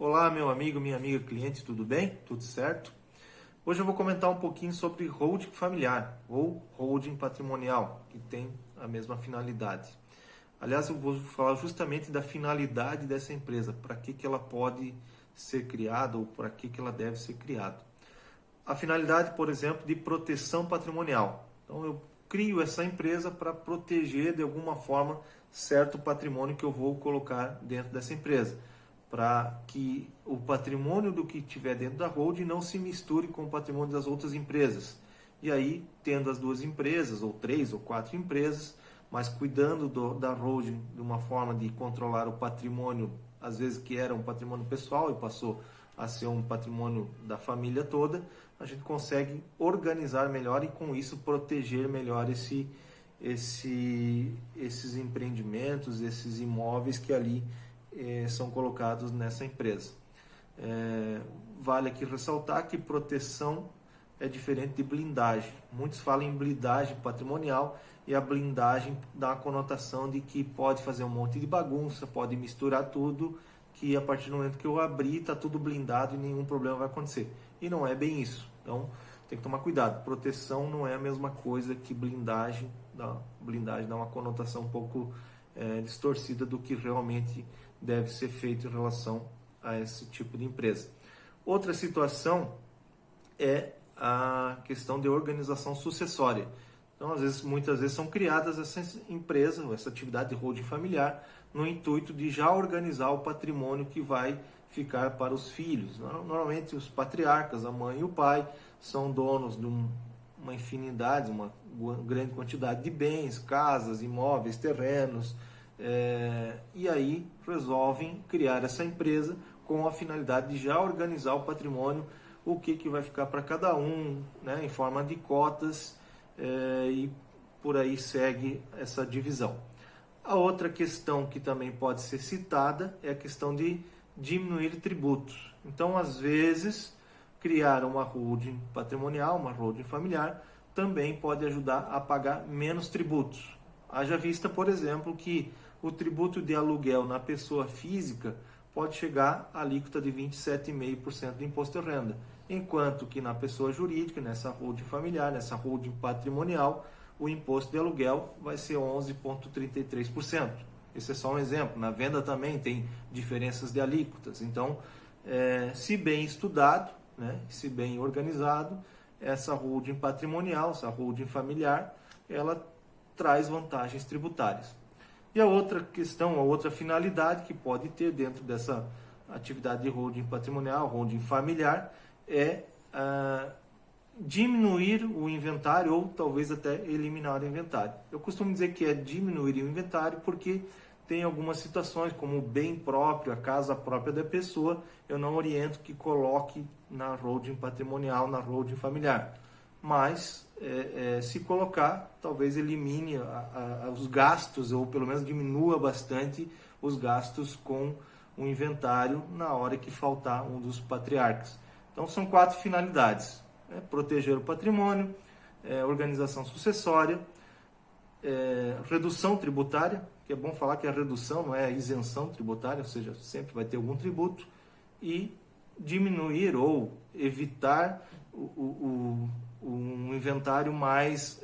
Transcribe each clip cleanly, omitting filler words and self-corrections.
Olá, meu amigo, minha amiga cliente, tudo bem? Tudo certo? Hoje eu vou comentar um pouquinho sobre holding familiar ou holding patrimonial, que tem a mesma finalidade. Aliás, eu vou falar justamente da finalidade dessa empresa, para que ela pode ser criada ou para que ela deve ser criada. A finalidade, por exemplo, de proteção patrimonial. Então, eu crio essa empresa para proteger de alguma forma certo patrimônio que eu vou colocar dentro dessa empresa, para que o patrimônio do que tiver dentro da holding não se misture com o patrimônio das outras empresas. E aí, tendo as duas empresas, ou 3 ou 4 empresas, mas cuidando da holding de uma forma de controlar o patrimônio, às vezes que era um patrimônio pessoal e passou a ser um patrimônio da família toda, a gente consegue organizar melhor e com isso proteger melhor esses empreendimentos, esses imóveis que ali são colocados nessa empresa. Vale aqui ressaltar que proteção é diferente de blindagem. Muitos falam em blindagem patrimonial e a blindagem dá a conotação de que pode fazer um monte de bagunça, pode misturar tudo, que a partir do momento que eu abrir está tudo blindado e nenhum problema vai acontecer. E não é bem isso. Então tem que tomar cuidado. Proteção não é a mesma coisa que blindagem. Blindagem dá uma conotação um pouco distorcida do que realmente deve ser feito em relação a esse tipo de empresa. Outra situação é a questão de organização sucessória. Então, muitas vezes são criadas essas empresas, essa atividade de holding familiar, no intuito de já organizar o patrimônio que vai ficar para os filhos. Normalmente os patriarcas, a mãe e o pai, são donos de uma infinidade, uma grande quantidade de bens, casas, imóveis, terrenos, e aí resolvem criar essa empresa com a finalidade de já organizar o patrimônio, o que vai ficar para cada um, né, em forma de cotas, e por aí segue essa divisão. A outra questão que também pode ser citada é a questão de diminuir tributos. Então, às vezes, criar uma holding patrimonial, uma holding familiar, também pode ajudar a pagar menos tributos. Haja vista, por exemplo, que o tributo de aluguel na pessoa física pode chegar à alíquota de 27,5% de imposto de renda, enquanto que na pessoa jurídica, nessa holding familiar, nessa holding patrimonial, o imposto de aluguel vai ser 11,33%. Esse é só um exemplo. Na venda também tem diferenças de alíquotas. Então, se bem estudado, né, se bem organizado, essa holding patrimonial, essa holding familiar, ela traz vantagens tributárias. E a outra questão, a outra finalidade que pode ter dentro dessa atividade de holding patrimonial, holding familiar, é diminuir o inventário ou talvez até eliminar o inventário. Eu costumo dizer que é diminuir o inventário porque tem algumas situações, como o bem próprio, a casa própria da pessoa, eu não oriento que coloque na holding patrimonial, na holding familiar. Mas, se colocar, talvez elimine os gastos, ou pelo menos diminua bastante os gastos com o inventário na hora que faltar um dos patriarcas. Então, são 4 finalidades. Proteger o patrimônio, organização sucessória, redução tributária, que é bom falar que a redução não é a isenção tributária, ou seja, sempre vai ter algum tributo, e diminuir ou evitar um inventário mais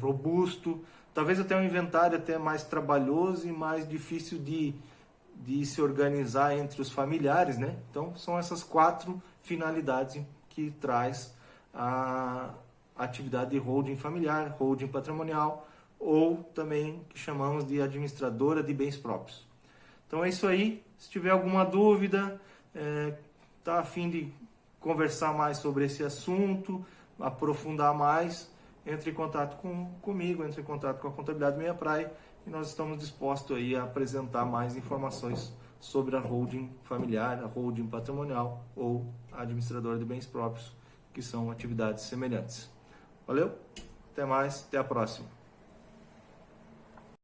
robusto, talvez até um inventário até mais trabalhoso e mais difícil de se organizar entre os familiares, né? Então, são essas 4 finalidades que traz a atividade de holding familiar, holding patrimonial, ou também que chamamos de administradora de bens próprios. Então é isso aí. Se tiver alguma dúvida, está a fim de conversar mais sobre esse assunto, aprofundar mais, entre em contato comigo, entre em contato com a Contabilidade Meia Praia, e nós estamos dispostos aí a apresentar mais informações sobre a holding familiar, a holding patrimonial ou a administradora de bens próprios, que são atividades semelhantes. Valeu, até mais, até a próxima.